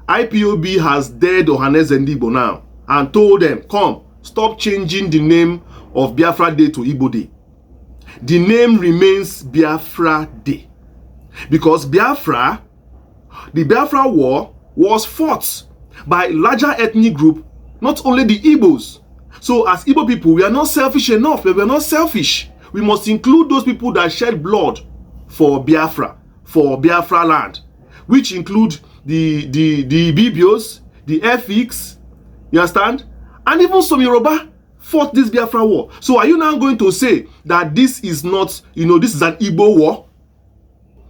IPOB has dared Ohanaeze Ndigbo now and told them, come, stop changing the name of Biafra Day to Igbo Day. The name remains Biafra Day. Because Biafra, the Biafra War was fought by larger ethnic group, not only the Igbos. So as Igbo people, we are not selfish enough. We are not selfish. We must include those people that shed blood for Biafra land, which include the Bibios, the Efiks, you understand? And even some Yoruba fought this Biafra war. So are you now going to say that this is not, this is an Igbo war?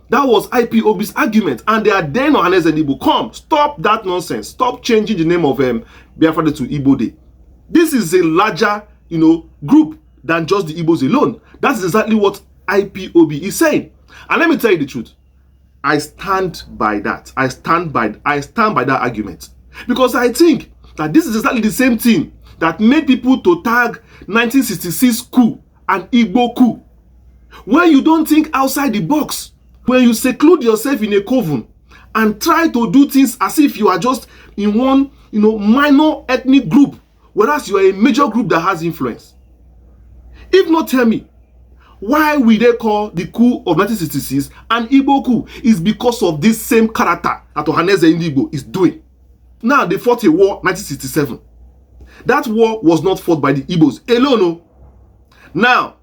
That was IPOB's argument. And they are then Ohanaeze Ndigbo. Come, stop that nonsense. Stop changing the name of Biafra Day to Igbo Day. This is a larger, group than just the Igbos alone. That's exactly what IPOB is saying. And let me tell you the truth. I stand by that. I stand by that argument. Because I think that this is exactly the same thing that made people to tag 1966 coup and Igbo coup. When you don't think outside the box, when you seclude yourself in a coven and try to do things as if you are just in one, minor ethnic group, whereas you are a major group that has influence. If not, tell me, why will they call the coup of 1966 an Igbo coup? Is because of this same character that Ohanaeze Ndigbo is doing. Now, they fought a war 1967. That war was not fought by the Igbos alone. No. Now,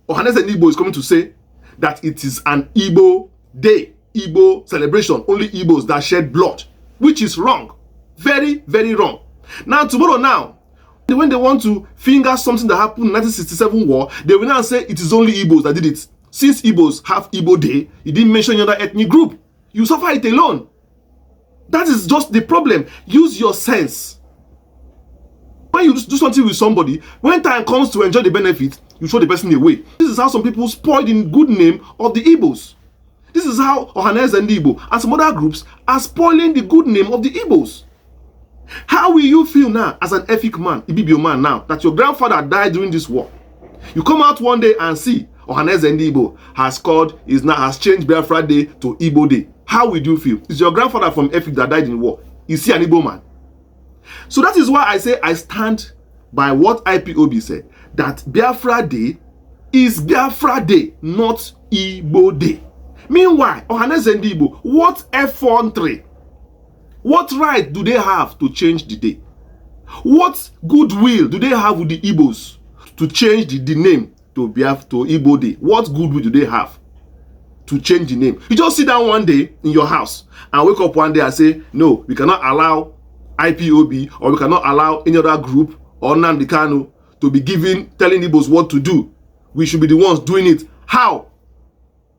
Ohanaeze Ndigbo is coming to say that it is an Igbo day, Igbo celebration, only Igbos that shed blood, which is wrong. Very, very wrong. Now, tomorrow now, when they want to finger something that happened in 1967 war, they will now say it is only Igbos that did it. Since Igbos have Igbo Day, you didn't mention any other ethnic group. You suffer it alone. That is just the problem. Use your sense. When you do something with somebody, when time comes to enjoy the benefit, you throw the person away. This is how some people spoil the good name of the Igbos. This is how Ohanaeze Ndigbo and some other groups are spoiling the good name of the Igbos. How will you feel now as an Efik man, Ibibio man now, that your grandfather died during this war? You come out one day and see Ohanaeze Ndigbo has changed Biafra Day to Igbo Day. How will you feel? It's your grandfather from Efik that died in war. Is he an Igbo man? So that is why I say I stand by what IPOB said, that Biafra Day is Biafra Day, not Igbo Day. Meanwhile, Ohanaeze Ndigbo, what effrontery, what right do they have to change the day? What goodwill do they have with the Igbos to change the name to Igbo Day? What goodwill do they have to change the name? You just sit down one day in your house and wake up one day and say, no, we cannot allow IPOB or we cannot allow any other group or Nnamdi Kanu to be telling Igbos what to do. We should be the ones doing it. How?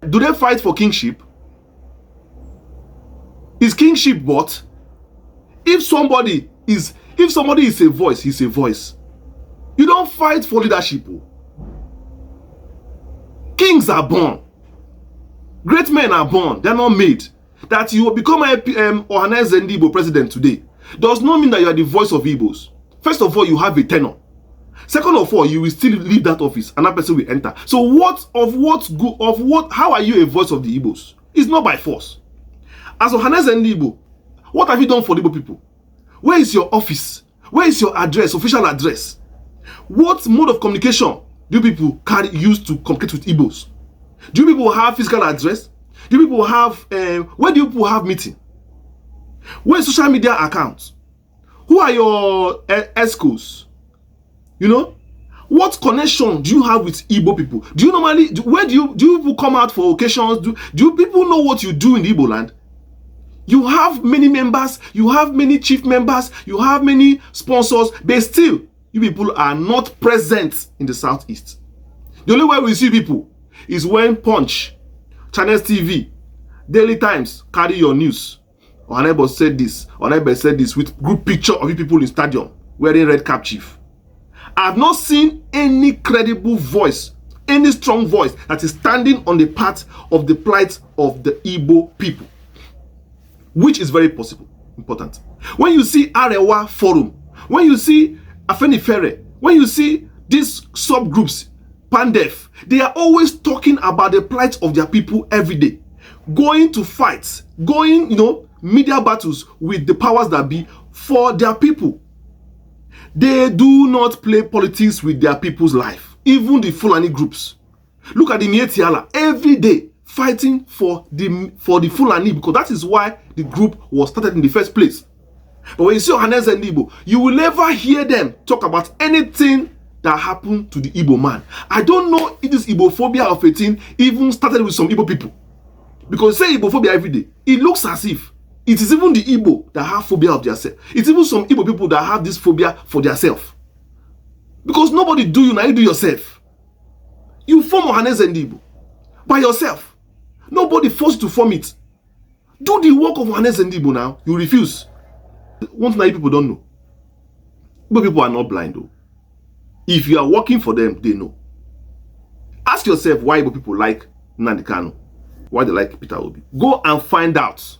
Do they fight for kingship? Is kingship bought? If somebody is a voice, he's a voice. You don't fight for leadership. Kings are born. Great men are born. They're not made. That you will become Ohanaeze Ndigbo president today does not mean that you are the voice of Igbos. First of all, you have a tenure. Second of all, you will still leave that office and that person will enter. So how are you a voice of the Igbos? It's not by force. As Ohanaeze Ndigbo, what have you done for the Igbo people? Where is your office? Where is your address, official address? What mode of communication do people use to communicate with Igbos? Do you people have physical address? Do you people have, where do you people have meeting? Where is social media accounts? Who are your ESCOs? What connection do you have with Igbo people? Do you normally, where do you people come out for occasions? Do you people know what you do in the Igbo land? You have many members, you have many chief members, you have many sponsors, but still, you people are not present in the Southeast. The only way we see people is when Punch, Channels TV, Daily Times carry your news. Ohanaeze said this with group picture of you people in stadium wearing red cap chief. I have not seen any credible voice, any strong voice that is standing on the part of the plight of the Igbo people, which is very important. When you see Arewa Forum, when you see Afenifere, when you see these subgroups, Pandef, they are always talking about the plight of their people every day. Going to fights, media battles with the powers that be for their people. They do not play politics with their people's life. Even the Fulani groups. Look at the Mietiala every day fighting for the Fulani, because that is why the group was started in the first place. But when you see Ohanaeze Ndigbo, you will never hear them talk about anything that happened to the Igbo man. I don't know if this Igbophobia of 18 even started with some Igbo people. Because say Igbophobia every day, it looks as if it is even the Igbo that have phobia of themselves. It's even some Igbo people that have this phobia for themselves. Because nobody do you, now you do yourself. You form Ohanaeze Ndigbo by yourself. Nobody forced you to form it. Do the work of Ohanaeze Ndigbo now. You refuse. One thing that people don't know. But people are not blind though. If you are working for them, they know. Ask yourself why Igbo people like Nnamdi Kanu. Why they like Peter Obi. Go and find out.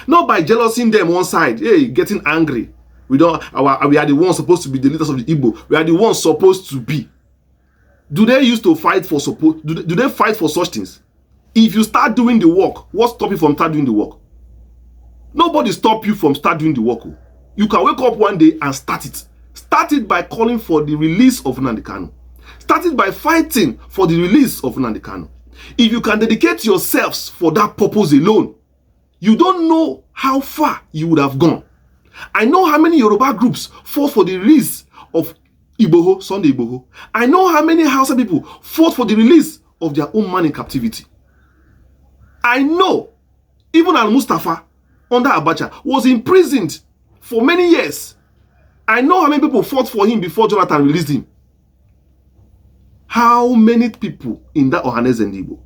Not by jealousing them one side. Hey, getting angry. We are the ones supposed to be the leaders of the Igbo. We are the ones supposed to be. Do they used to fight for support? Do they fight for such things? If you start doing the work, what stops you from start doing the work? Nobody stop you from start doing the work. You can wake up one day and start it. Start it by calling for the release of Nnamdi Kanu. Start it by fighting for the release of Nnamdi Kanu. If you can dedicate yourselves for that purpose alone, you don't know how far you would have gone. I know how many Yoruba groups fought for the release of Igboho, Sunday Igboho. I know how many Hausa people fought for the release of their own man in captivity. I know even Al-Mustafa under Abacha was imprisoned for many years. I know how many people fought for him before Jonathan released him. How many people in that Ohanaeze Ndigbo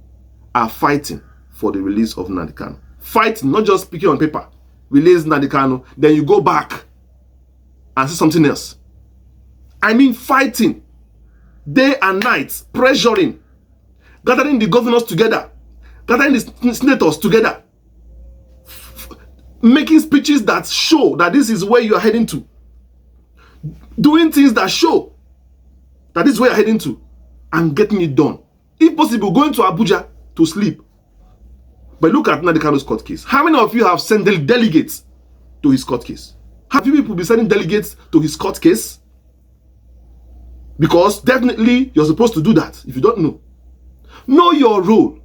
are fighting for the release of Nnamdi Kanu? Fighting, not just speaking on paper. Release Nnamdi Kanu, then you go back and see something else. I mean fighting, day and night, pressuring, gathering the governors together, gathering the senators together, making speeches that show that this is where you are heading to, doing things that show that this is where you're heading to, and getting it done. If possible, going to Abuja to sleep. But look at Nnamdi Kanu's court case. How many of you have sent delegates to his court case? Have you people been sending delegates to his court case? Because definitely you're supposed to do that if you don't know. Know your role.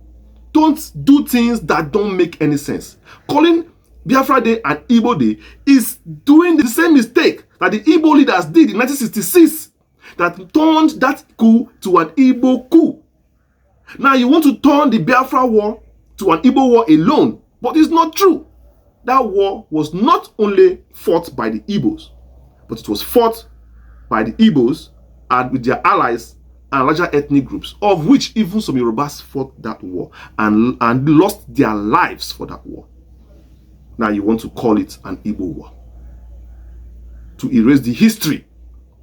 Don't do things that don't make any sense. Calling Biafra Day and Igbo Day is doing the same mistake that the Igbo leaders did in 1966, that turned that coup to an Igbo coup. Now you want to turn the Biafra war to an Igbo war alone, but it's not true. That war was not only fought by the Igbos, but it was fought by the Igbos and with their allies and larger ethnic groups, of which even some Yorubas fought that war and lost their lives for that war. Now you want to call it an Igbo war, to erase the history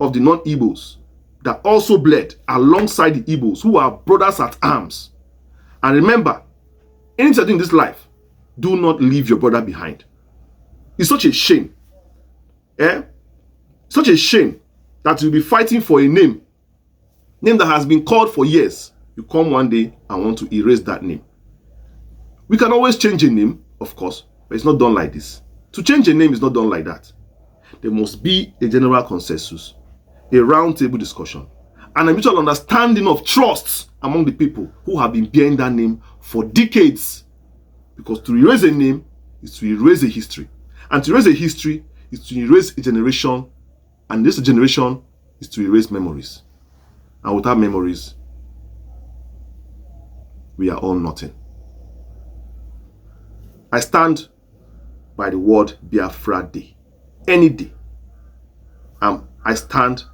of the non-Igbos that also bled alongside the Igbos, who are brothers at arms. And remember, anything in this life, do not leave your brother behind. It's such a shame. Such a shame that you'll be fighting for a name that has been called for years. You come one day and want to erase that name. We can always change a name, of course, but it's not done like this. To change a name is not done like that. There must be a general consensus, a roundtable discussion, and a mutual understanding of trust among the people who have been bearing that name for decades. Because to erase a name is to erase a history. And to erase a history is to erase a generation. And this generation is to erase memories. And without memories, we are all nothing. I stand by the word Biafra Day. Any day. I stand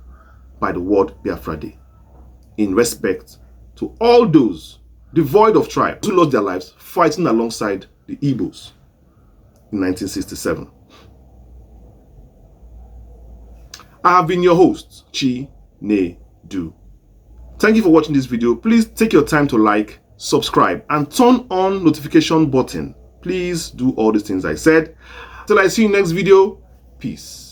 by the word Biafra Day in respect to all those devoid of tribe who lost their lives fighting alongside the Igbos in 1967. I have been your host, Chinedu. Thank you for watching this video. Please take your time to like, subscribe, and turn on notification button. Please do all these things I said. Till I see you next video. Peace.